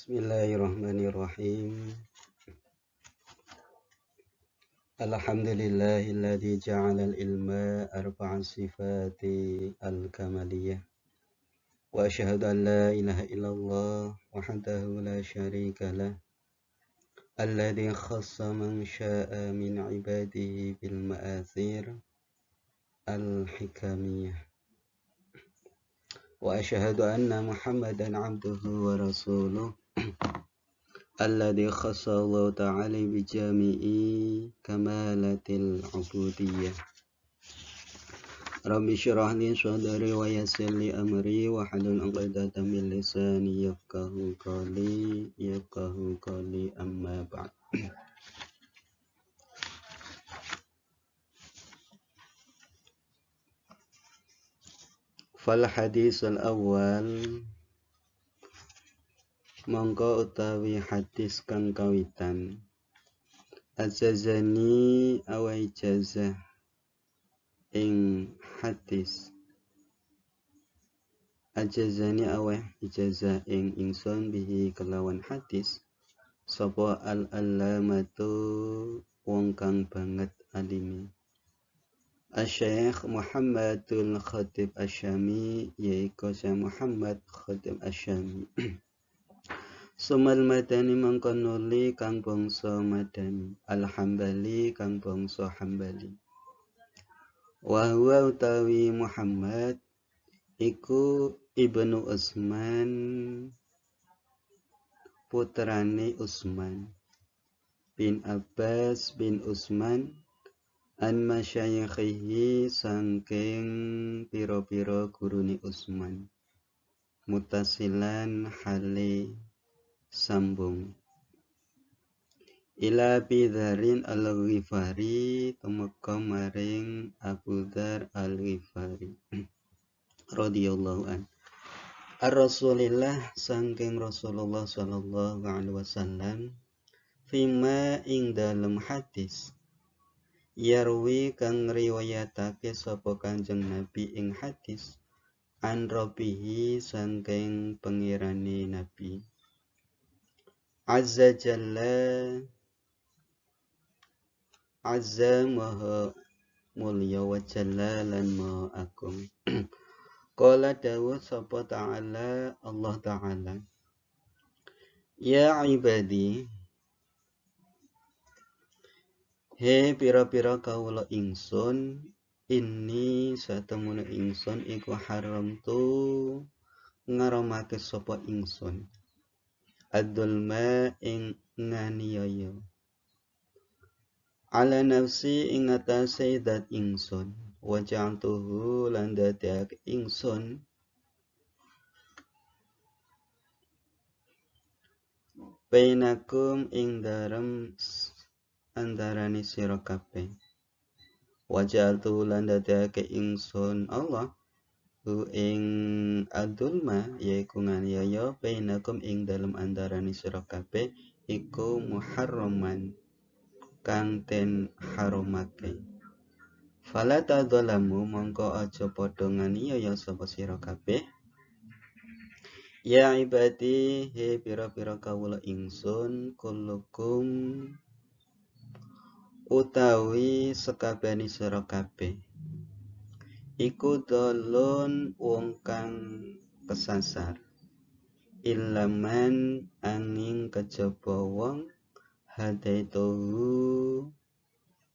Bismillahirrahmanirrahim. Alhamdulillahilladzi ja'ala al-ilma arba'a sifati al-kamaliyah. Wa asyhadu an la ilaha illallah wahdahu la syarika lah. Alladzi khassa man syaa min ibadihi bil ma'athir al-hikamiyah. Wa asyhadu anna Muhammadan 'abduhu wa rasuluh. Alladzi khassallahu ta'ala bi jami'i kamalatil ubudiyyah. Rabbi syrah li sadri wa yassir li amri wa hlul 'uqdatam min lisani yafqahu qawli amma ba'd. Fal hadisul awal mongko utawi hadis kang kawitan ajazani awa ijazah ing hadis ajazani awa ijazah ing ingsun bihi kelawan hadis sapa al-allamatu wong kang banget alimi Asy-Syaikh Muhammadul Khatib Asy-Syami yaiku Syekh Muhammad Khatib Asy-Syami Sumal madani mangko nuli kang bangsa madani al-hambali kang bangsa hambali wa huwa utawi Muhammad iku ibnu Utsman putrane Utsman bin Abbas bin Utsman an masyayikhihi sangking pira-pira gurune Utsman mutasilan hale sambung ila bidharin al-Ghifari tumeka maring Abu Dzar al-Ghifari radhiyallahu an ar-Rasulillah sangking Rasulullah sallallahu alaihi wasallam fima ing dalem hadis yarwi kang riwayatake sapa Kanjeng Nabi ing hadis an rabbihi sangking pengirane Nabi azza jalla azza maha mulya wa jalla lan maha agung qala dawuh sapa ta'ala Allah ta'ala ya ibadi he pira-pira kawula ingsun inni satemune ingsun iku haram tu ngaramake sapa ingsun ad-dulma ing nganiaya ala nafsi ing atase dat ingsun wa ja'tuhu lan dadake ingsun bainakum ing darem andarane sira kabeh waja'altu lan dadake ingsun Allah hu ing adulma yaiku nganiaya bainakum ing dalem andarane sira kabeh iku muharraman kang den harumake fala tadzalamu mongko aja padha nganiaya sapa sira kabeh ya ibadi he pira-pira kawula ingsun kullukum utawi sekabehane sira kabeh iku dolun wong kang kesasar ilaman angin kejaba wong hadaituhu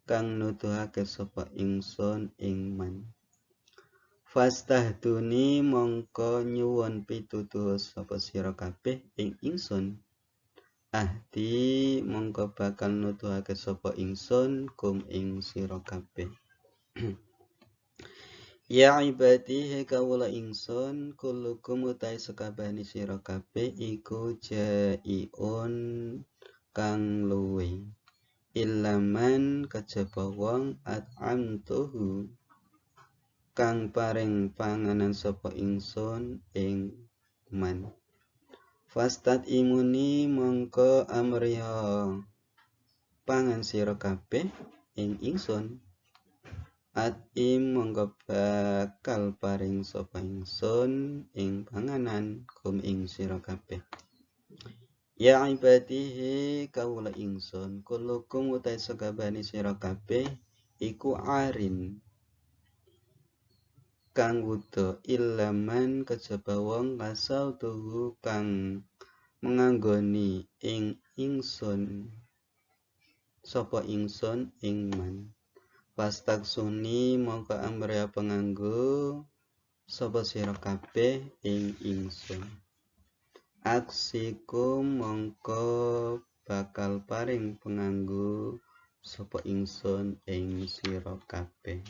kang nuduhake sapa ingsun ing man fastahduni mongko nyuwun pituduh sapa sira kabeh ing ingsun ahdi mongko bakal nuduhake sapa ingsun kum ing sira kabeh ya ibadi he kawula ingsun kullukum utai sakabehane sira kabeh iku jaiun kang luwe ilaman kejaba wong at'amtuhu kang paring panganan sapa ingsun ing man fastat imuni mongko amriha pangan sira kabeh ing ingsun atim mongko bakal paring sapa ingsun ing panganan kum ing sira kabeh Ya ibadihi kawula ingsun kullukum utai sakabani sira kabeh iku arin kang wuda ilaman kejaba wong kasau tuhu kang menganggoni ing ingsun sapa ingsun ing man pastak suni mongko amrea penganggo sapa sira kabeh ing ingsun aksikum mongko bakal paring penganggo sapa ingsun ing sira kabeh.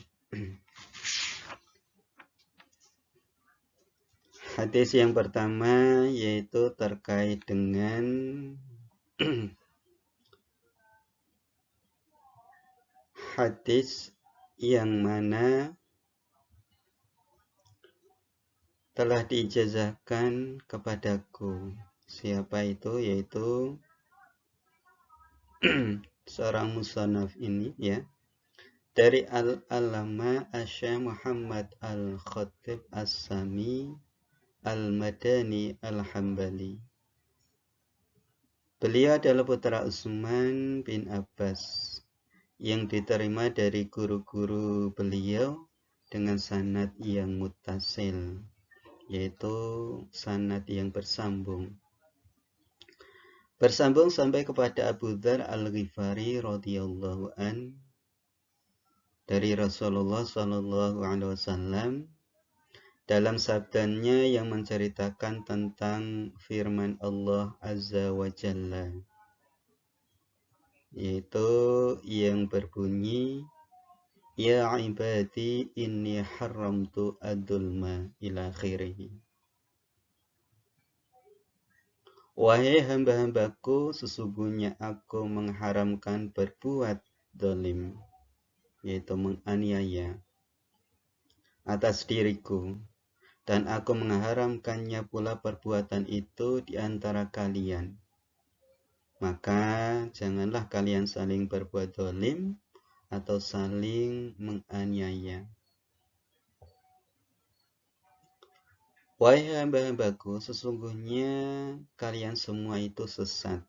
Hadis yang pertama yaitu terkait dengan hadis yang mana telah diijazahkan kepadaku. Siapa itu? Yaitu seorang musannaf ini ya. Dari Al-Alama Asy Muhammad Al-Khatib As-Sami Al-Madani Al-Hambali. Beliau adalah putra Utsman bin Abbas yang diterima dari guru-guru beliau dengan sanad yang muttasil, yaitu sanad yang bersambung sampai kepada Abu Dzar Al-Ghifari radhiyallahu an dari Rasulullah sallallahu alaihi wasallam dalam sabdanya yang menceritakan tentang firman Allah Azza wa Jalla, yaitu yang berbunyi ya ibadi inni haramtu ad-dulma ila akhirih. Wahai hamba-hambaku, sesungguhnya aku mengharamkan berbuat dolim, yaitu menganiaya atas diriku, dan aku mengharamkannya pula perbuatan itu di antara kalian. Maka janganlah kalian saling berbuat dolim atau saling menganiaya. Wahai hamba-hambaku, sesungguhnya kalian semua itu sesat,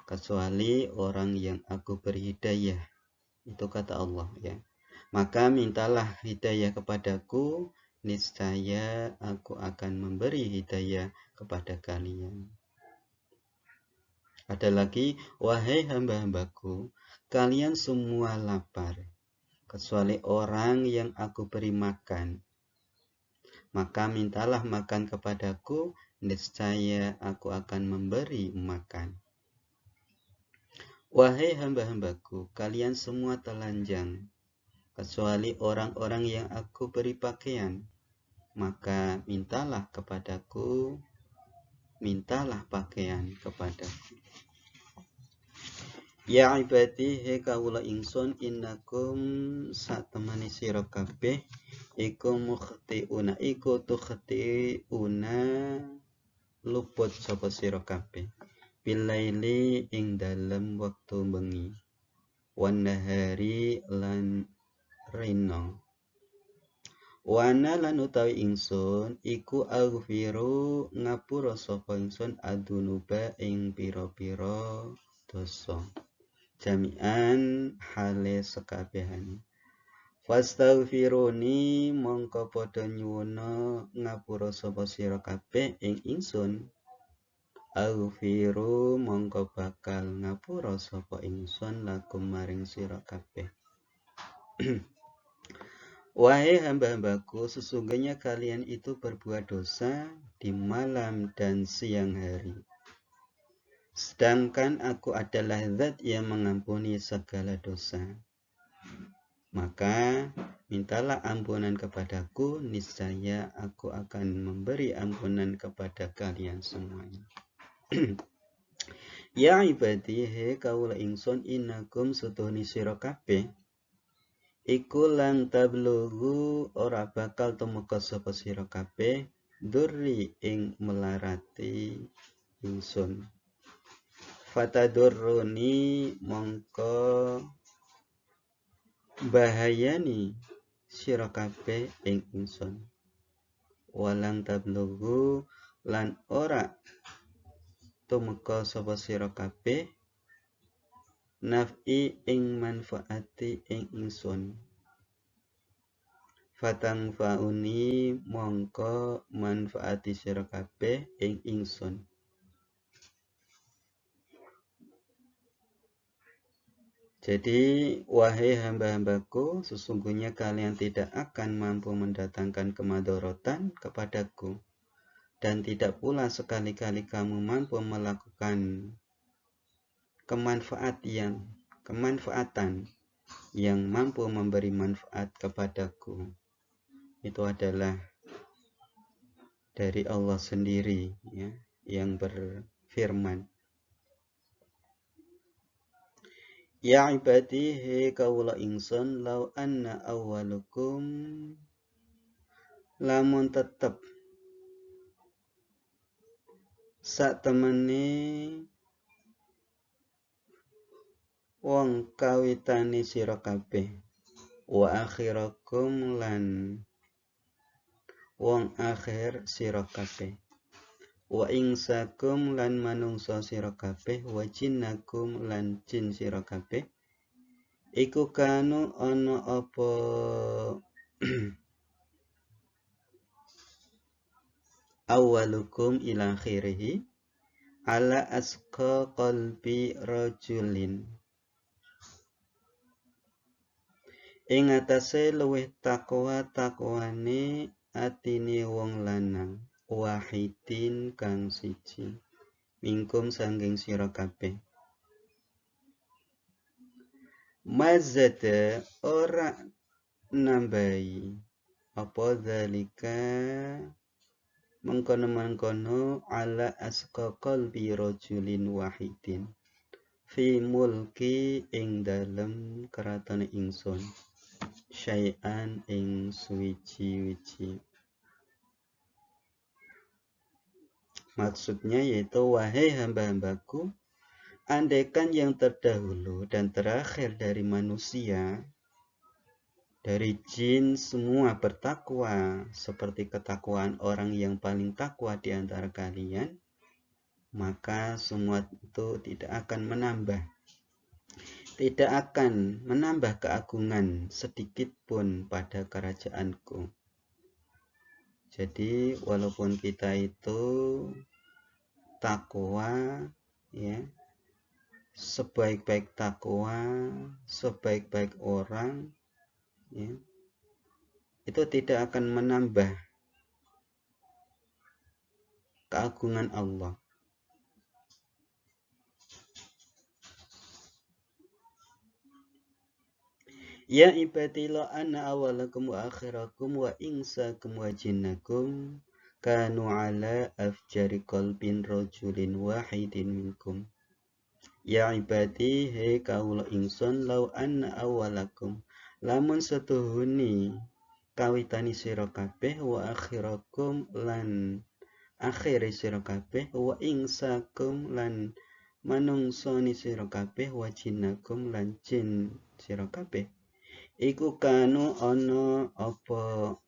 kecuali orang yang aku beri hidayah. Itu kata Allah ya. Maka mintalah hidayah kepadaku, niscaya aku akan memberi hidayah kepada kalian. Ada lagi, wahai hamba-hambaku, kalian semua lapar, kecuali orang yang aku beri makan. Maka mintalah makan kepadaku, niscaya aku akan memberi makan. Wahai hamba-hambaku, kalian semua telanjang, kecuali orang-orang yang aku beri pakaian. Maka mintalah kepadaku, mintalah pakaian kepadaku. Ya ibadi he kawula ingsun innakum satemani sira kabeh iku mukhtiuna iku tukhtiuna luput sapa sira kabeh bilaili ing dalem wektu bengi wan nahari lan rino wana lan utawi ingsun iku aghfiru ngapura sapa ingsun adunuba ing pira-pira dosa jami'an hale sekabehane fastaghfiruni mongko padha nyuwuna ngapura sapa sira kabeh ing ingsun aghfiru mongko bakal ngapura sapa ingsun lakum maring sira kabeh. Wahai hamba-hambaku, sesungguhnya kalian itu berbuat dosa di malam dan siang hari. Sedangkan aku adalah zat yang mengampuni segala dosa. Maka mintalah ampunan kepadaku, niscaya aku akan memberi ampunan kepada kalian semuanya. Ya ibadi he kawula ingsun innakum sutuhni sira kabeh iku lan tablughu ora bakal tumeka sapa sira kabeh durri ing melarati ingsun. Fatadurruni mongko bahayani sira kabeh ing ingsun. Walang tablughu lan ora tumeka sapa sira kabeh naf'i ing manfaati ing ingsun. Fatang fauni mongko manfaati sira kabeh ing ingsun. Jadi, wahai hamba-hambaku, sesungguhnya kalian tidak akan mampu mendatangkan kemadorotan kepadaku, dan tidak pula sekali-kali kamu mampu melakukan kemanfaatan yang mampu memberi manfaat kepadaku. Itu adalah dari Allah sendiri, ya, yang berfirman. Ya ibadi, he kawula ingsun, lau anna awalukum, lamun tetep sak temene wong kawitane sira kabeh, wa akhirakum lan wong akhir sira kabeh, wa ingsakum lan manungsa sira kabeh, wa jinnakum lan jin sira kabeh, iku kanu ana apa awalukum ila akhirihi ala asqa qalbi rajulin, ing atase luwih takwane atine wong lanang, wahidin kang siji, mingkum sanging sira kabeh. Mazada ora nambahi apa zalika mengkono-mengkono ala asqa qalbi rajulin wahidin fi mulki ing dalem keratone ingsun syai'an ing suwiji-wiji. Maksudnya yaitu, wahai hamba-hambaku, andaikan yang terdahulu dan terakhir dari manusia, dari jin semua bertakwa seperti ketakwaan orang yang paling takwa di antara kalian, maka semua itu tidak akan menambah keagungan sedikit pun pada kerajaanku. Jadi walaupun kita itu takwa, ya, sebaik-baik takwa, sebaik-baik orang, ya, itu tidak akan menambah keagungan Allah. Ya ibadi la anna awalakum wa akhirakum wa insakum wa jinnakum kanu ala afjari qalbin rajulin wahidin minkum. Ya ibadi, he kawula ingsun, lau anna awalakum, lamun setuhuni kawitani sira kabeh, wa akhirakum lan akhiri sira kabeh, wa insakum lan manungsoni sira kabeh, wa jinnakum lan jin sira kabeh. Iku kanu ana apa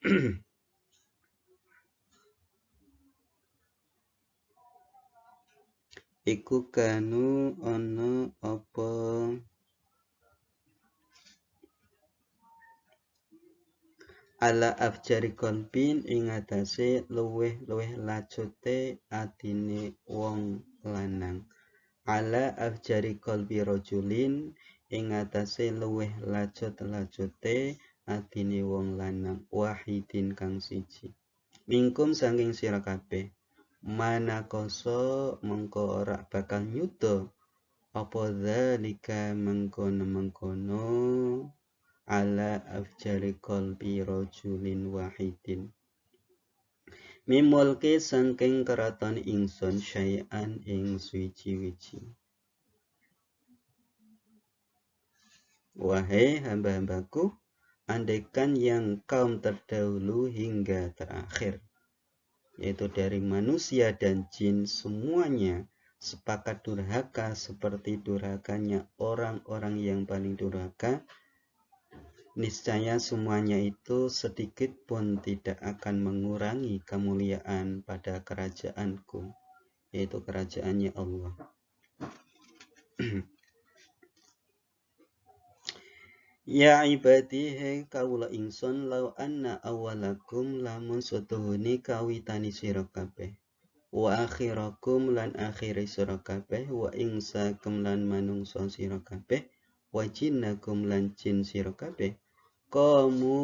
iku kanu ana apa ala afjari qalbin ing atase luweh lacute atine wong lanang, ala afjari qalbi rajulin ing atase luweh lacute atine wong lanang, wahidin kang siji, mingkum saking sira kabeh. Mana koso mengko ora bakal nyuda apa zalika mengkono ala afjari qalbi rajulin wahidin mimulke saking keraton ingsun syai'an ing suwiji-wiji. Wahai hamba-hambaku, andaikan yang kaum terdahulu hingga terakhir, yaitu dari manusia dan jin, semuanya sepakat durhaka seperti durhakanya orang-orang yang paling durhaka, niscaya semuanya itu sedikit pun tidak akan mengurangi kemuliaan pada kerajaanku, yaitu kerajaannya Allah. Ya ibadi he kawula ingsun law anna awalakum lamun setuhune kawitani sira kabeh wa akhirakum lan akhiri sira kabeh wa insakum lan manungsa sira kabeh wa jinnakum lan jin sira kabeh kamu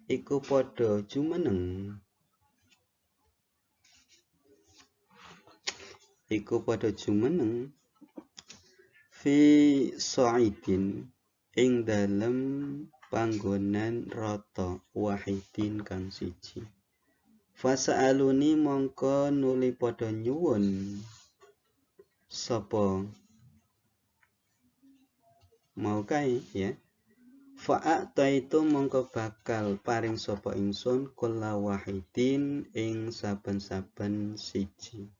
iku padha jumeneng fi sa'idin ing dalem panggonan rata wahidin kang siji. Fasa'aluni mongko nuli padha nyuwun sapa mau kae ya. Fa'ataitu mongko bakal paring sapa ingsun kula wahidin ing saben-saben siji.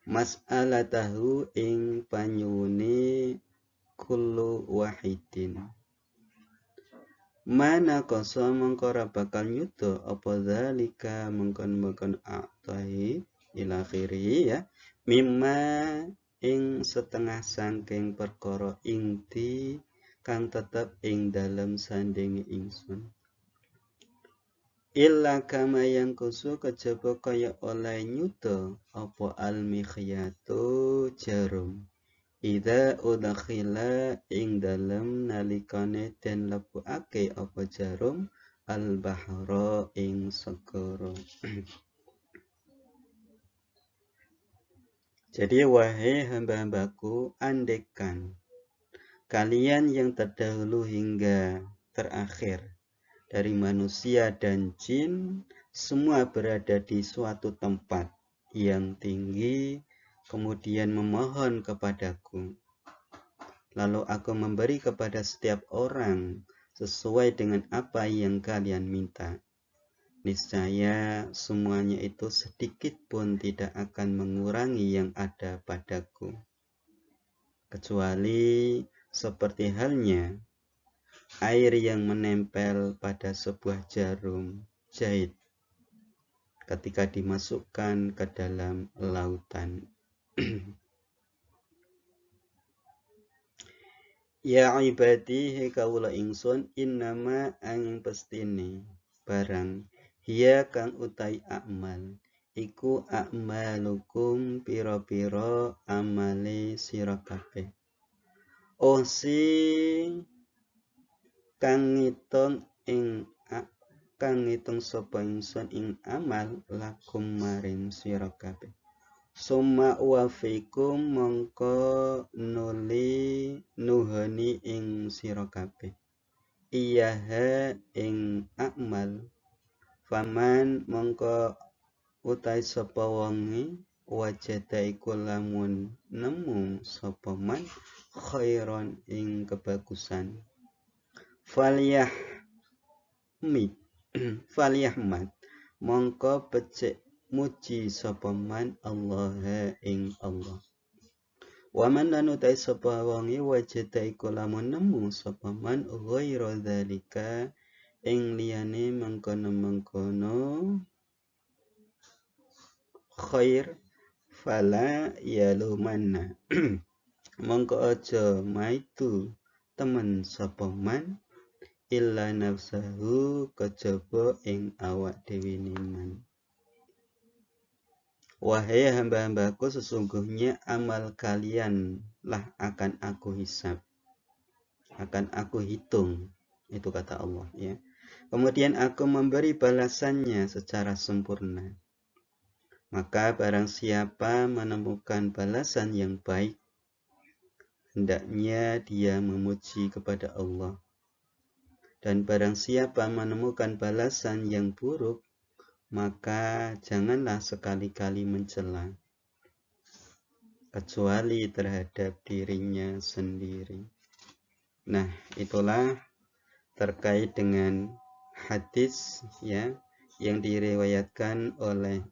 Mas'alatahu ing panyuwune kullu wahidin. Mana koso mengkora bakal nyuto apa zalika mengkon a'tahi ila akhiri ya. Mimma ing setengah sangking perkara inti kang tetep ing dalam sandingi ingsun. Illa kama yang kusu kejaba kaya oleh nyuto apa al-mikhyatu jarum. Ida udkhila ing dalem nalikane den lebokake apa jarum al-bahra ing segara. Jadi wahai hamba-hambaku, andekan kalian yang terdahulu hingga terakhir dari manusia dan jin semua berada di suatu tempat yang tinggi, kemudian memohon kepadaku. Lalu aku memberi kepada setiap orang sesuai dengan apa yang kalian minta. Niscaya semuanya itu sedikit pun tidak akan mengurangi yang ada padaku. Kecuali seperti halnya air yang menempel pada sebuah jarum jahit ketika dimasukkan ke dalam lautan. Ya ibadi he kawula ingsun innama angin pestine barang hiya kang utai amal iku a'malukum pira-pira amale sira kabeh. Kang ngitung sapa ingsun ing amal lakum maring sira kabeh. Summa wafikum mongko nuli nuhani ing sira kabeh. Iyaha ing amal faman mongko utai sapa wonge wajada iku lamun nemu sapa man khairon ing kebagusan falyahmad mongko becik muji sapa man Allah ing Allah. Wa man lan utai sapa wonge wajada iku lamun nemu sapa man ghaira dzalika ing liyane mengkono khair fala yalumanna mongko aja maitu temen sapa man illa nafsahu kejaba ing awak dhewe man. Wahai hamba-hambaku, sesungguhnya amal kalian lah akan aku hisab, akan aku hitung, itu kata Allah ya. Kemudian aku memberi balasannya secara sempurna. Maka barang siapa menemukan balasan yang baik, hendaknya dia memuji kepada Allah. Dan barang siapa menemukan balasan yang buruk, maka janganlah sekali-kali mencela, kecuali terhadap dirinya sendiri. Nah, itulah terkait dengan hadis ya yang diriwayatkan oleh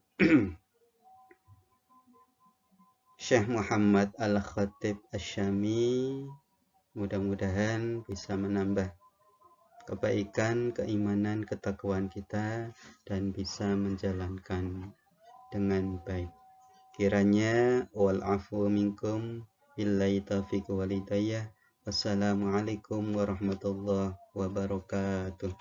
Syekh Muhammad Al-Khatib Asy-Syami. Mudah-mudahan bisa menambah kebaikan, keimanan, ketakwaan kita dan bisa menjalankan dengan baik. Kiranya wal afu minkum billahi taufiq walidayah. Wassalamualaikum warahmatullahi wabarakatuh.